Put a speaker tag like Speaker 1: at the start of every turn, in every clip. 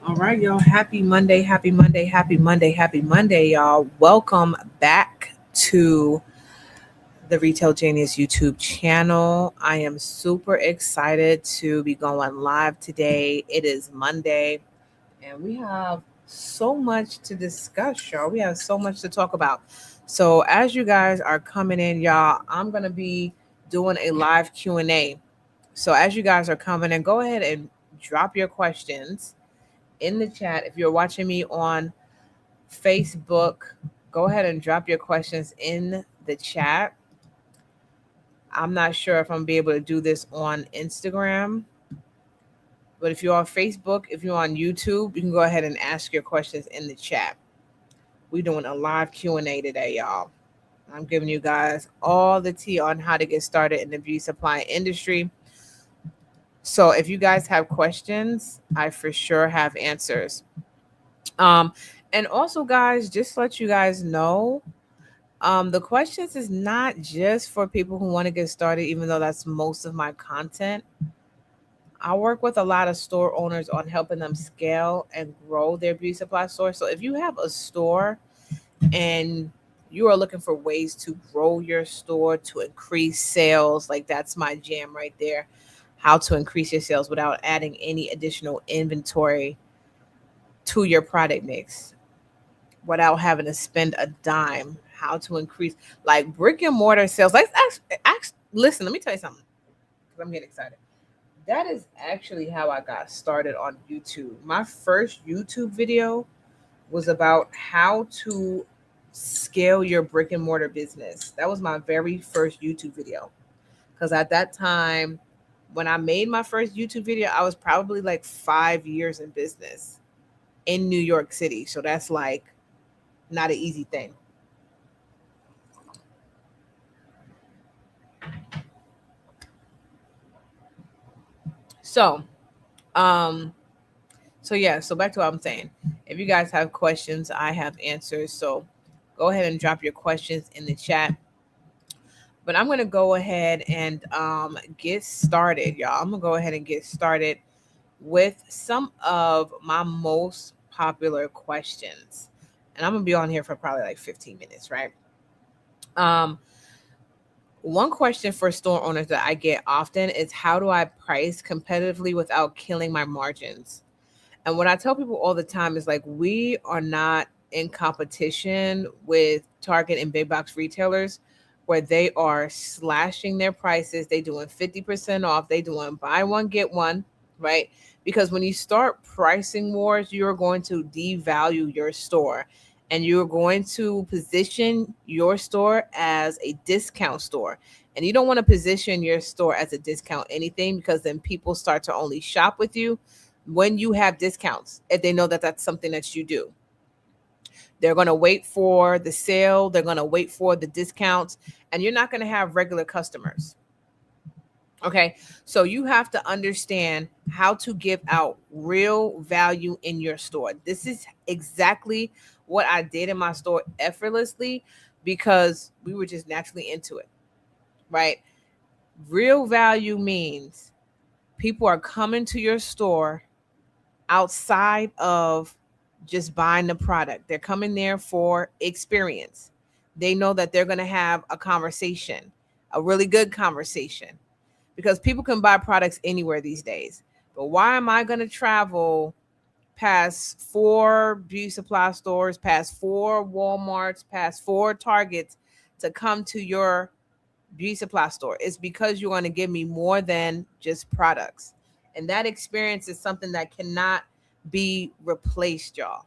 Speaker 1: All right, y'all. Happy Monday, happy Monday, happy Monday, happy Monday, y'all. Welcome back to the Retail Genius YouTube channel. I am super excited to be going live today. It is Monday, and we have so much to discuss, y'all. We have so much to talk about. So, as you guys are coming in, y'all, I'm going to be doing a live Q&A. So, as you guys are coming in, go ahead and drop your questions in the chat. If you're watching me on Facebook, go ahead and drop your questions in the chat. I'm not sure if I'm gonna be able to do this on Instagram, but if you're on Facebook, if you're on YouTube, you can go ahead and ask your questions in the chat. We're doing a live Q&A today, y'all. I'm giving you guys all the tea on how to get started in the beauty supply industry. So if you guys have questions, I for sure have answers. Um, and also, guys, just to let you guys know, the questions is not just for people who want to get started, even though that's most of my content. I work with a lot of store owners on helping them scale and grow their beauty supply store. So if you have a store and you are looking for ways to grow your store to increase sales, like that's my jam right there. How to increase your sales without adding any additional inventory to your product mix, without having to spend a dime. How to increase like brick and mortar sales. Like, listen, let me tell you something because I'm getting excited. That is actually how I got started on YouTube. My first YouTube video was about how to scale your brick and mortar business. That was my very first YouTube video. Because at that time, when I made my first YouTube video, I was probably like 5 years in business in New York City. So that's like not an easy thing. So, um, so back to what I'm saying. If you guys have questions, I have answers. So go ahead and drop your questions in the chat. But I'm gonna go ahead and get started, y'all. I'm gonna go ahead and get started with some of my most popular questions. And I'm gonna be on here for probably like 15 minutes, right? Um, One question for store owners that I get often is how do I price competitively without killing my margins? And what I tell people all the time is like, we are not in competition with Target and big box retailers where they are slashing their prices. They doing 50% off. They doing buy one, get one, right? Because when you start pricing wars, you're going to devalue your store and you're going to position your store as a discount store. And you don't want to position your store as a discount anything because then people start to only shop with you when you have discounts, if they know that that's something that you do. They're going to wait for the sale, they're going to wait for the discounts, and you're not going to have regular customers. Okay, so you have to understand how to give out real value in your store. This is exactly what I did in my store effortlessly because we were just naturally into it, right? Real value means people are coming to your store outside of just buying the product. They're coming there for experience. They know that they're going to have a conversation, a really good conversation, because people can buy products anywhere these days. But why am I going to travel past 4 beauty supply stores, past 4 Walmarts, past 4 Targets to come to your beauty supply store? It's because you want to give me more than just products. And that experience is something that cannot be replaced, y'all.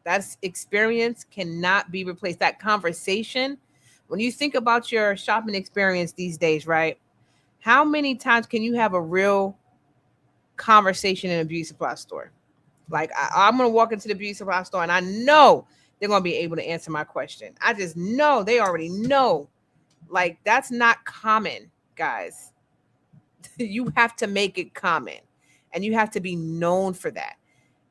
Speaker 1: That experience cannot be replaced. That conversation, when you think about your shopping experience these days, right? How many times can you have a real conversation in a beauty supply store? Like, I'm going to walk into the beauty supply store and I know they're going to be able to answer my question. I just know they already know. Like, that's not common, guys. You have to make it common and you have to be known for that.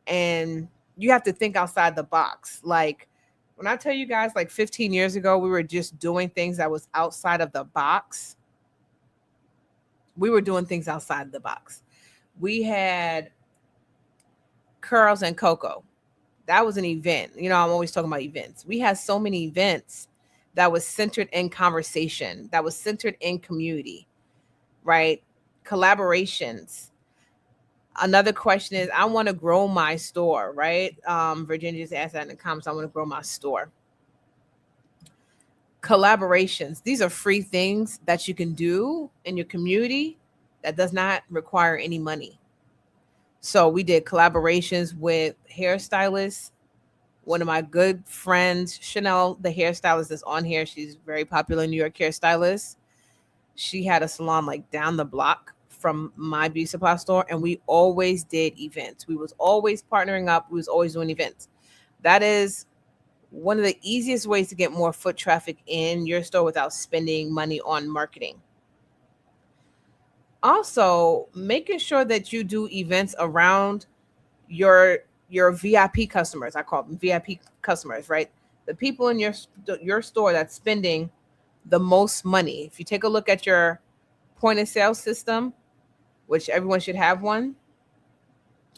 Speaker 1: And you have to think outside the box. Like, when I tell you guys, like 15 years ago, we were just doing things that was outside of the box. We were doing things outside the box. We had Curls and Cocoa. That was an event. You know, I'm always talking about events. We had so many events that was centered in conversation, that was centered in community, right? Collaborations. Another question is, I want to grow my store, right? Virginia just asked that in the comments. I want to grow my store. Collaborations. These are free things that you can do in your community that does not require any money. So we did collaborations with hairstylists. One of my good friends, Chanel, the hairstylist that's on here, she's very popular New York hairstylist. She had a salon like down the block from my beauty supply store, and we always did events. We was always partnering up. We was always doing events. That is one of the easiest ways to get more foot traffic in your store without spending money on marketing. Also, making sure that you do events around your VIP customers. I call them VIP customers, right? The people in your store that's spending the most money. If you take a look at your point of sale system, which everyone should have one.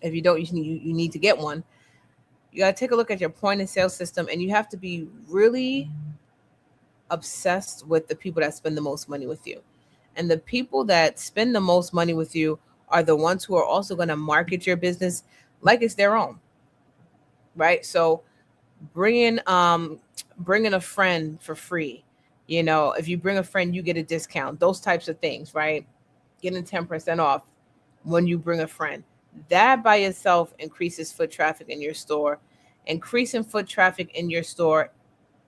Speaker 1: If you don't, you need to get one. You got to take a look at your point of sale system, and you have to be really obsessed with the people that spend the most money with you. And the people that spend the most money with you are the ones who are also going to market your business like it's their own, right? So bringing a friend for free. You know, if you bring a friend, you get a discount. Those types of things, right? Getting 10% off when you bring a friend. That by itself increases foot traffic in your store. Increasing foot traffic in your store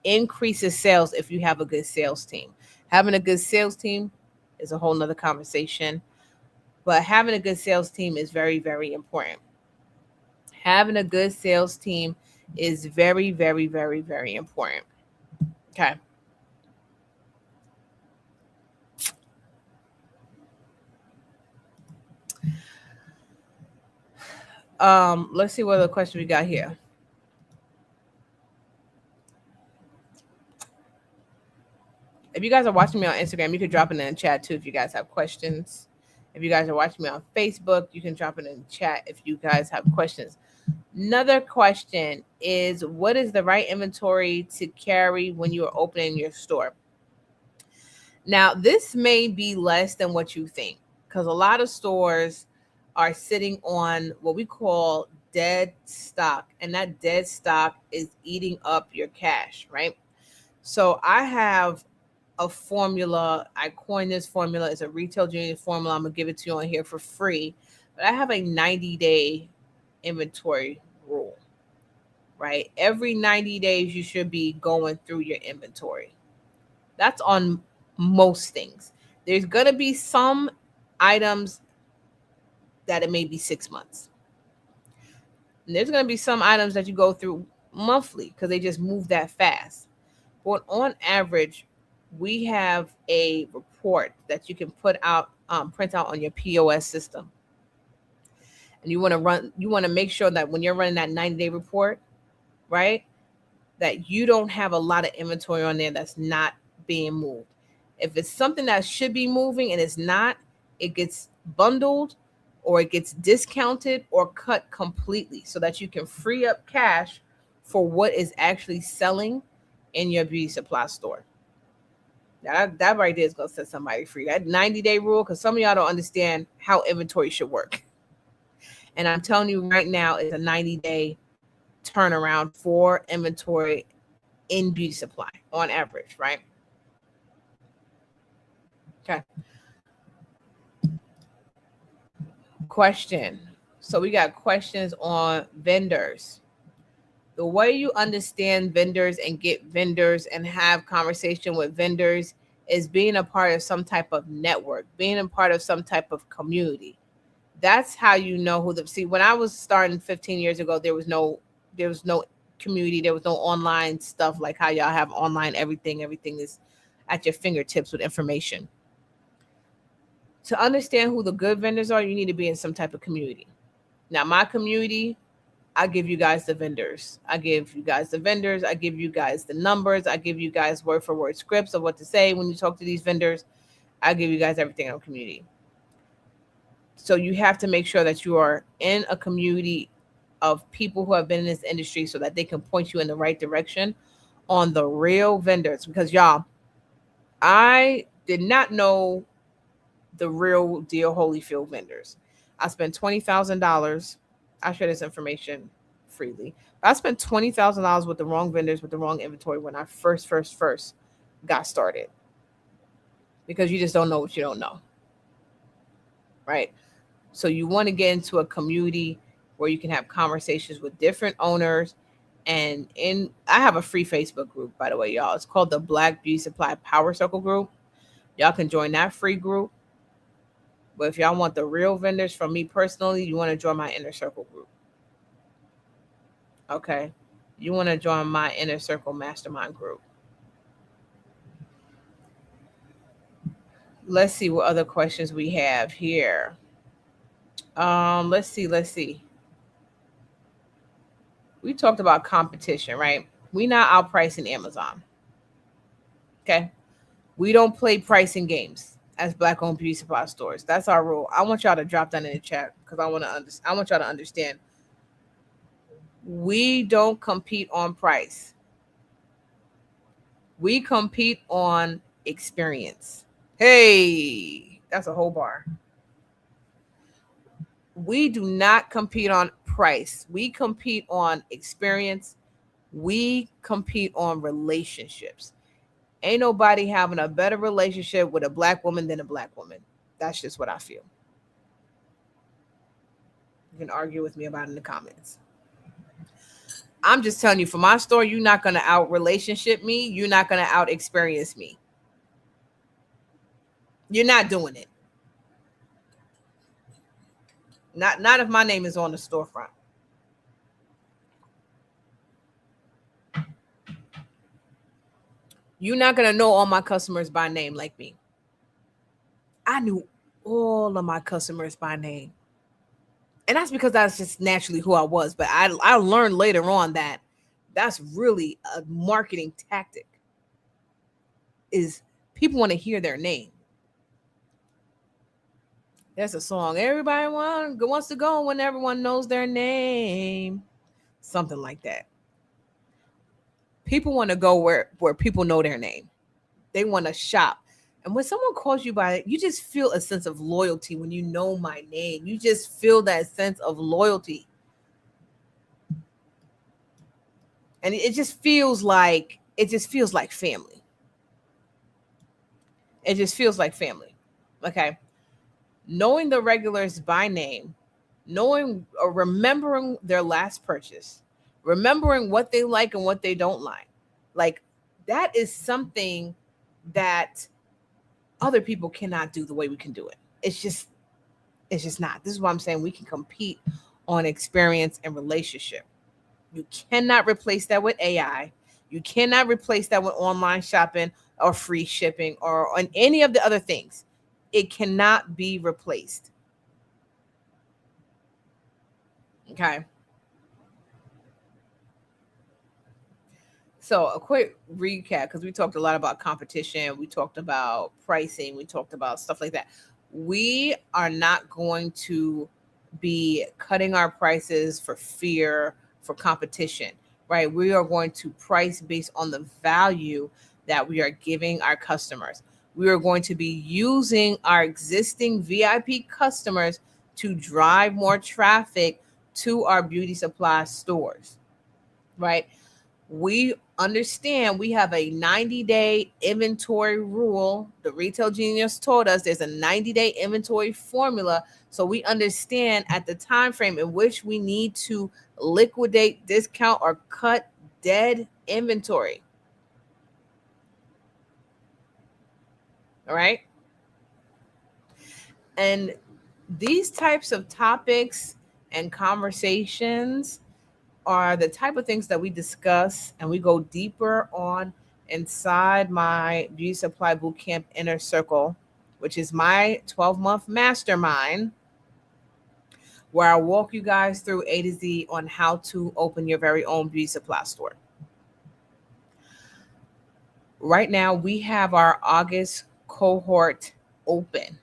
Speaker 1: increases sales if you have a good sales team. Having a good sales team is a whole nother conversation, but having a good sales team is very, very important. Having a good sales team is very, very, very, very important. Okay. Let's see what other question we got here. If you guys are watching me on Instagram, you can drop it in the chat too if you guys have questions. If you guys are watching me on Facebook, you can drop it in the chat if you guys have questions. Another question is, what is the right inventory to carry when you are opening your store? Now, this may be less than what you think, because a lot of stores are sitting on what we call dead stock, and that dead stock is eating up your cash, right? So I have a formula. I coined this formula. It's a retail genius formula. I'm gonna give it to you on here for free. But I have a 90-day inventory rule, right? Every 90 days, you should be going through your inventory. That's on most things. There's gonna be some items that it may be 6 months. And there's gonna be some items that you go through monthly because they just move that fast. But on average, we have a report that you can print out on your POS system. And you want to make sure that when you're running that 90-day report, right, that you don't have a lot of inventory on there that's not being moved. If it's something that should be moving and it's not, it gets bundled or it gets discounted or cut completely so that you can free up cash for what is actually selling in your beauty supply store. Now that right there is going to set somebody free. That 90-day rule, because some of y'all don't understand how inventory should work. And I'm telling you right now, it's a 90-day turnaround for inventory in beauty supply on average, right? Okay. Question. So we got questions on vendors. The way you understand vendors and get vendors and have conversation with vendors is being a part of some type of network, being a part of some type of community. That's how you know who see, when I was starting 15 years ago, there was no community, there was no online stuff like how y'all have online everything. Everything is at your fingertips with information. To understand who the good vendors are, you need to be in some type of community. Now, my community, I give you guys the vendors. I give you guys the numbers. I give you guys word for word scripts of what to say when you talk to these vendors. I give you guys everything on community. So you have to make sure that you are in a community of people who have been in this industry so that they can point you in the right direction on the real vendors. Because y'all, I did not know the real deal Holyfield vendors. I spent $20,000. I share this information freely. I spent $20,000 with the wrong vendors with the wrong inventory when I first got started, because you just don't know what you don't know, right? So you want to get into a community where you can have conversations with different owners. And I have a free Facebook group, by the way, y'all. It's called the Black Beauty Supply Power Circle group. Y'all can join that free group. But if y'all want the real vendors from me personally, you want to join my inner circle group. Okay. You want to join my inner circle mastermind group. Let's see what other questions we have here. Let's see. We talked about competition, right? We not outpricing Amazon. Okay. We don't play pricing games as Black-owned beauty supply stores. That's our rule. I want y'all to drop that in the chat because I want y'all to understand. We don't compete on price. We compete on experience. Hey, that's a whole bar. We do not compete on price. We compete on experience. We compete on relationships. Ain't nobody having a better relationship with a Black woman than a Black woman. That's just what I feel. You can argue with me about it in the comments. I'm just telling you, for my store, you're not going to out relationship me. You're not going to out experience me. You're not doing it. Not if my name is on the storefront. You're not going to know all my customers by name like me. I knew all of my customers by name. And that's because that's just naturally who I was. But I learned later on that that's really a marketing tactic. Is people want to hear their name. There's a song, everybody wants to go when everyone knows their name. Something like that. People want to go where people know their name. They want to shop. And when someone calls you by it, you just feel a sense of loyalty when you know my name. You just feel that sense of loyalty. And it just feels like family. It just feels like family. Okay. Knowing the regulars by name, knowing or remembering their last purchase, remembering what they like and what they don't like that is something that other people cannot do the way we can do it. It's just not. This is why I'm saying we can compete on experience and relationship. You cannot replace that with AI. You cannot replace that with online shopping or free shipping or on any of the other things. It cannot be replaced. Okay. So a quick recap, because we talked a lot about competition. We talked about pricing. We talked about stuff like that. We are not going to be cutting our prices for fear for competition, right? We are going to price based on the value that we are giving our customers. We are going to be using our existing VIP customers to drive more traffic to our beauty supply stores, right? We understand we have a 90-day inventory rule. The Retail Genius told us there's a 90-day inventory formula. So we understand at the time frame in which we need to liquidate, discount, or cut dead inventory. All right. And these types of topics and conversations are the type of things that we discuss and we go deeper on inside my Beauty Supply Bootcamp Inner Circle, which is my 12-month mastermind, where I walk you guys through A to Z on how to open your very own beauty supply store. Right now, we have our August cohort open.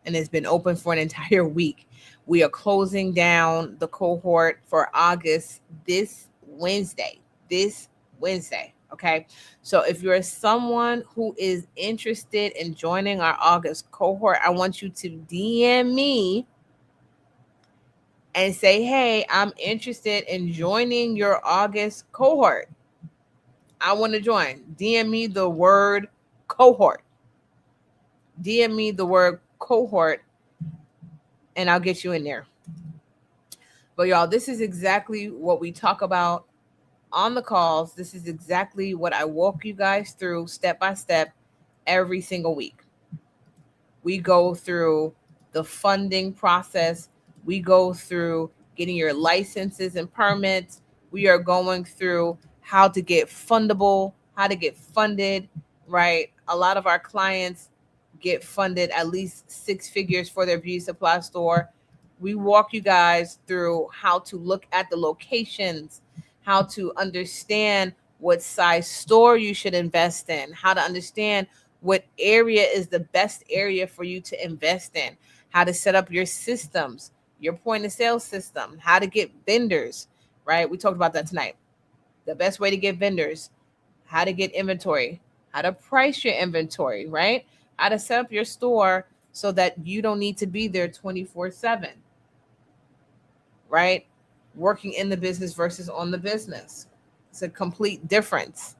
Speaker 1: and it's been open for an entire week. We are closing down the cohort for August this Wednesday. Okay. So if you're someone who is interested in joining our August cohort, I want you to DM me and say, hey, I'm interested in joining your August cohort. I want to join. DM me the word cohort. DM me the word cohort and I'll get you in there. But y'all, this is exactly what we talk about on the calls. This is exactly what I walk you guys through step by step every single week. We go through the funding process. We go through getting your licenses and permits. We are going through how to get fundable, how to get funded, right? A lot of our clients get funded at least 6 figures for their beauty supply store. We walk you guys through how to look at the locations, how to understand what size store you should invest in, how to understand what area is the best area for you to invest in, how to set up your systems, your point of sale system, how to get vendors, right? We talked about that tonight. The best way to get vendors, how to get inventory, how to price your inventory, right? How to set up your store so that you don't need to be there 24/7, right? Working in the business versus on the business. It's a complete difference,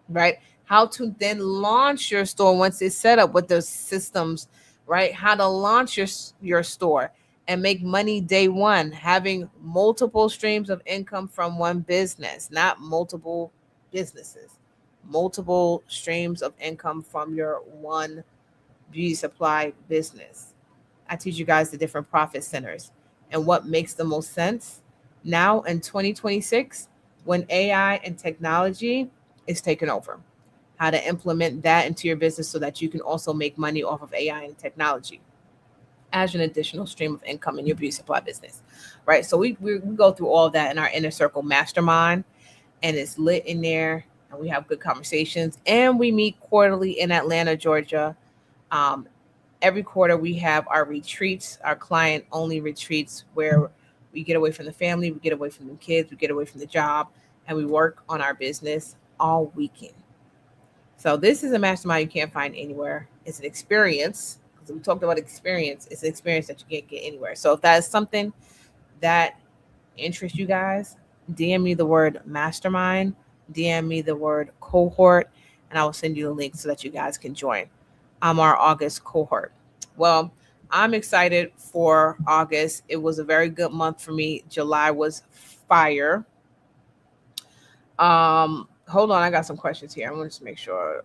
Speaker 1: right? How to then launch your store once it's set up with those systems, right? How to launch your store and make money day one, having multiple streams of income from one business, not multiple businesses, multiple streams of income from your one beauty supply business. I teach you guys the different profit centers and what makes the most sense now in 2026 when AI and technology is taking over. How to implement that into your business so that you can also make money off of AI and technology as an additional stream of income in your beauty supply business, right? So we go through all of that in our Inner Circle Mastermind, and it's lit in there, and we have good conversations, and we meet quarterly in Atlanta, Georgia. Um, every quarter we have our retreats, our client-only retreats, where we get away from the family, we get away from the kids, we get away from the job, and we work on our business all weekend. So this is a mastermind you can't find anywhere. It's an experience. Because we talked about experience. It's an experience that you can't get anywhere. So if that is something that interests you guys, DM me the word mastermind, DM me the word cohort, and I will send you the link so that you guys can join our August cohort. Well, I'm excited for August. It was a very good month for me. July was fire. Hold on, I got some questions here. I want to just make sure.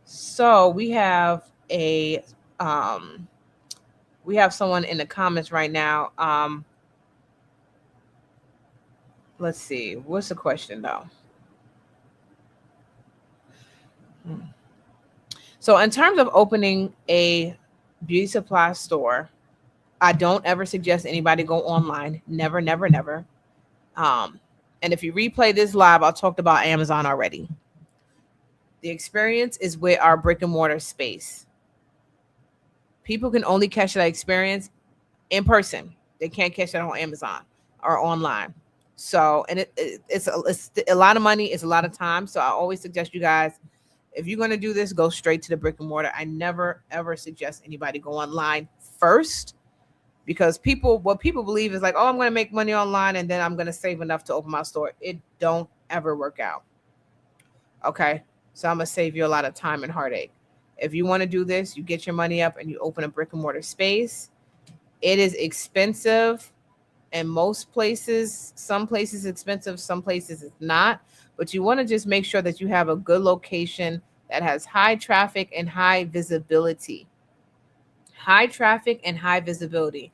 Speaker 1: So we have someone in the comments right now. Let's see. What's the question though? So in terms of opening a beauty supply store, I don't ever suggest anybody go online. Never, never, never. And if you replay this live, I talked about Amazon already. The experience is with our brick and mortar space. People can only catch that experience in person. They can't catch that on Amazon or online. So, and it's a lot of money. It's a lot of time. So I always suggest you guys, if you're going to do this, go straight to the brick and mortar. I never, ever suggest anybody go online first, because what people believe is like, oh, I'm going to make money online and then I'm going to save enough to open my store. It don't ever work out. Okay. So I'm going to save you a lot of time and heartache. If you want to do this, you get your money up and you open a brick and mortar space. It is expensive in most places. Some places expensive, some places it's not. But you want to just make sure that you have a good location that has high traffic and high visibility. High traffic and high visibility.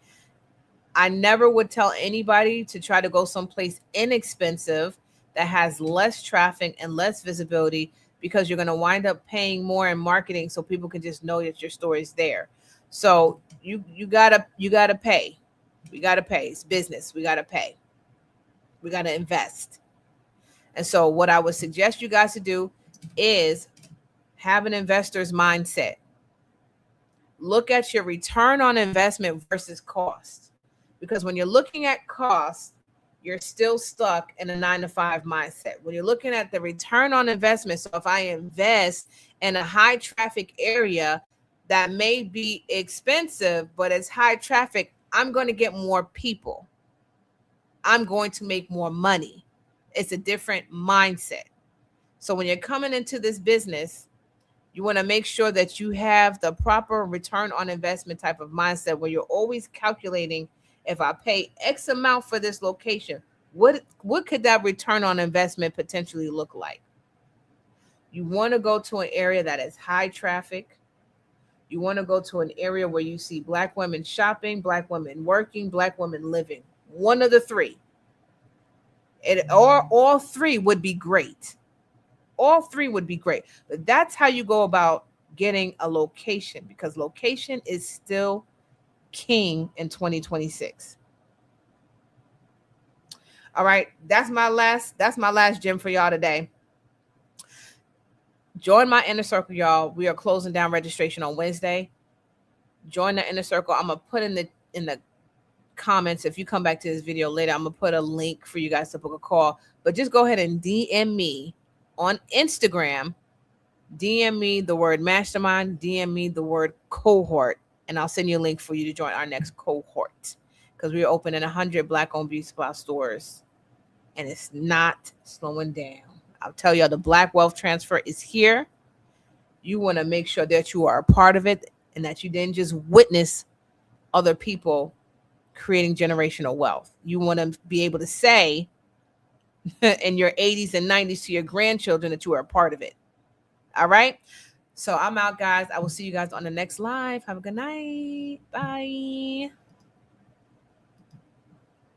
Speaker 1: I never would tell anybody to try to go someplace inexpensive that has less traffic and less visibility, because you're going to wind up paying more in marketing so people can just know that your store is there. So you gotta pay. We gotta pay. It's business. We gotta pay. We gotta invest. And so what I would suggest you guys to do is Have an investor's mindset. Look at your return on investment versus cost. Because when you're looking at cost, you're still stuck in a 9 to 5 mindset. When you're looking at the return on investment, so if I invest in a high traffic area that may be expensive, but it's high traffic, I'm going to get more people. I'm going to make more money. It's a different mindset. So when you're coming into this business, you want to make sure that you have the proper return on investment type of mindset where you're always calculating, if I pay X amount for this location, what could that return on investment potentially look like? You want to go to an area that is high traffic. You want to go to an area where you see Black women shopping, Black women working, Black women living. One of the three. Or all three would be great. All three would be great. But that's how you go about getting a location, because location is still king in 2026. All right, that's my last gem for y'all today. Join my inner circle, y'all. We are closing down registration on Wednesday. Join the inner circle. I'm gonna put in the comments, if you come back to this video later, I'm gonna put a link for you guys to book a call. But just go ahead and DM me on Instagram. DM me the word mastermind, DM me the word cohort, and I'll send you a link for you to join our next cohort, because we're opening 100 Black-owned beauty supply stores, and it's not slowing down. I'll tell y'all, the Black wealth transfer is here. You want to make sure that you are a part of it and that you didn't just witness other people creating generational wealth. You want to be able to say in your 80s and 90s to your grandchildren that you are a part of it. All right. So I'm out, guys. I will see you guys on the next live. Have a good night. Bye.